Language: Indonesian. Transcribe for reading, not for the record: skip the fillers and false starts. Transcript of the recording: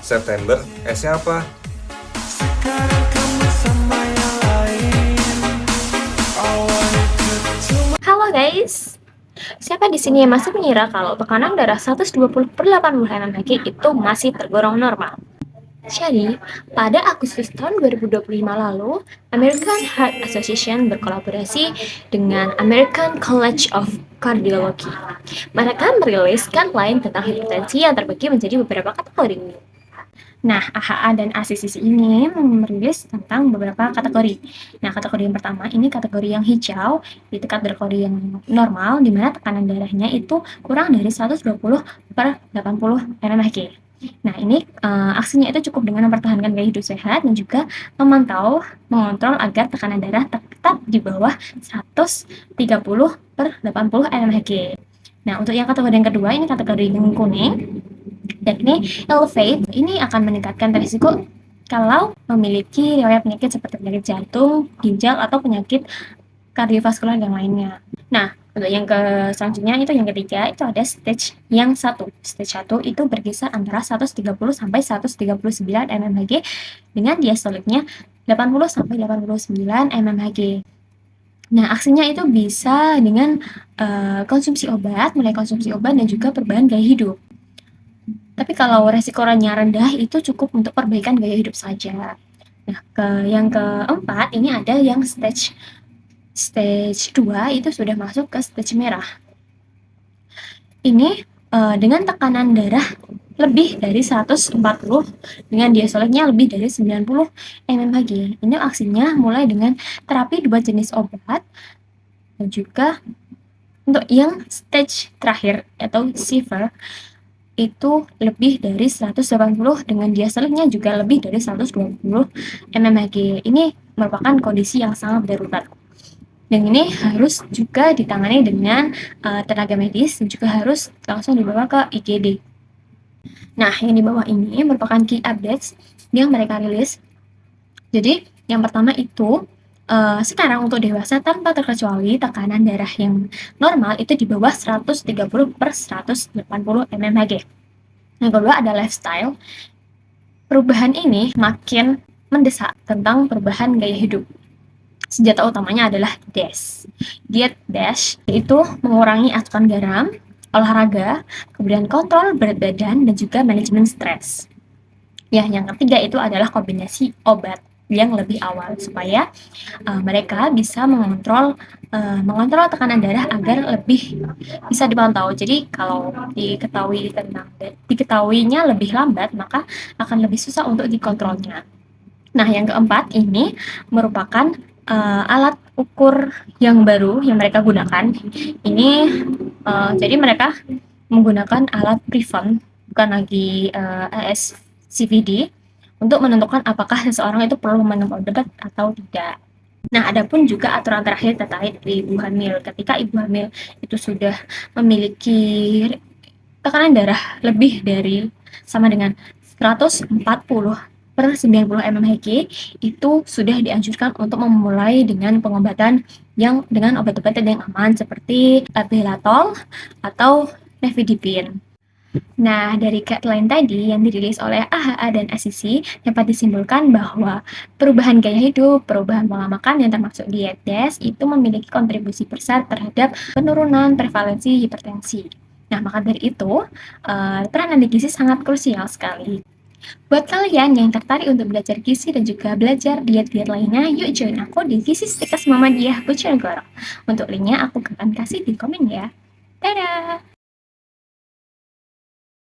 September, S-nya apa? Halo guys, siapa di sini yang masih mengira kalau tekanan darah 120/80 mmHg itu masih tergolong normal? Jadi, pada Agustus tahun 2025 lalu, American Heart Association berkolaborasi dengan American College of Cardiology. Mereka merilis guideline tentang hipertensi yang terbagi menjadi beberapa kategori. Nah, AHA dan ACCC ini merilis tentang beberapa kategori. Nah, kategori yang pertama ini kategori yang hijau, itu kategori yang normal, di mana tekanan darahnya itu kurang dari 120/80 mmHg. Nah, ini aksinya itu cukup dengan mempertahankan gaya hidup sehat dan juga mengontrol agar tekanan darah tetap di bawah 130/80 mmHg. Nah, untuk yang kategori yang kedua, ini kategori yang kuning, dan ini elevate ini akan meningkatkan risiko kalau memiliki riwayat penyakit seperti penyakit jantung, ginjal, atau penyakit kardiovaskular yang lainnya. Nah, untuk yang selanjutnya itu yang ketiga, itu ada stage yang 1. Stage 1 itu berkisar antara 130 sampai 139 mmHg dengan diastoliknya 80 sampai 89 mmHg. Nah, aksinya itu bisa dengan mulai konsumsi obat dan juga perubahan gaya hidup. Tapi kalau resikonya rendah itu cukup untuk perbaikan gaya hidup saja. Nah, yang keempat ini ada yang stage 2 itu sudah masuk ke stage merah. Ini dengan tekanan darah lebih dari 140 dengan diastoliknya lebih dari 90 mmHg. Ini aksinya mulai dengan terapi 2 jenis obat dan juga untuk yang stage terakhir atau severe itu lebih dari 180 dengan diastoliknya juga lebih dari 120 mmHg. Ini merupakan kondisi yang sangat darurat. Dan ini harus juga ditangani dengan tenaga medis dan juga harus langsung dibawa ke IGD. Nah, yang di bawah ini merupakan key updates yang mereka rilis. Jadi, yang pertama itu sekarang untuk dewasa tanpa terkecuali tekanan darah yang normal itu di bawah 130/180 mmHg. Yang kedua ada lifestyle. Perubahan ini makin mendesak tentang perubahan gaya hidup. Senjata utamanya adalah DASH. Diet DASH itu mengurangi asupan garam, olahraga, kemudian kontrol berat badan, dan juga manajemen stres. Ya, yang ketiga itu adalah kombinasi obat yang lebih awal supaya mereka bisa mengontrol tekanan darah agar lebih bisa dipantau. Jadi kalau diketahuinya lebih lambat, maka akan lebih susah untuk dikontrolnya. Nah, yang keempat ini merupakan alat ukur yang baru yang mereka gunakan. Ini jadi mereka menggunakan alat Prevent, bukan lagi ASCVD, untuk menentukan apakah seseorang itu perlu minum obat atau tidak. Nah, adapun juga aturan terakhir terkait ibu hamil. Ketika ibu hamil itu sudah memiliki tekanan darah lebih dari sama dengan 140/90 mmHg, itu sudah dianjurkan untuk memulai dengan pengobatan yang dengan obat-obatan yang aman seperti Albuterol atau Nifedipine. Nah, dari guideline tadi yang dirilis oleh AHA dan ACC dapat disimpulkan bahwa perubahan gaya hidup, perubahan pola makan yang termasuk diet DASH itu memiliki kontribusi besar terhadap penurunan prevalensi hipertensi. Nah, maka dari itu, peranan gizi sangat krusial sekali. Buat kalian yang tertarik untuk belajar gizi dan juga belajar diet-diet lainnya, yuk join aku di Gizi Stikas Muhammadiyah Bojonegoro. Untuk linknya aku akan kasih di komen ya. Dadah!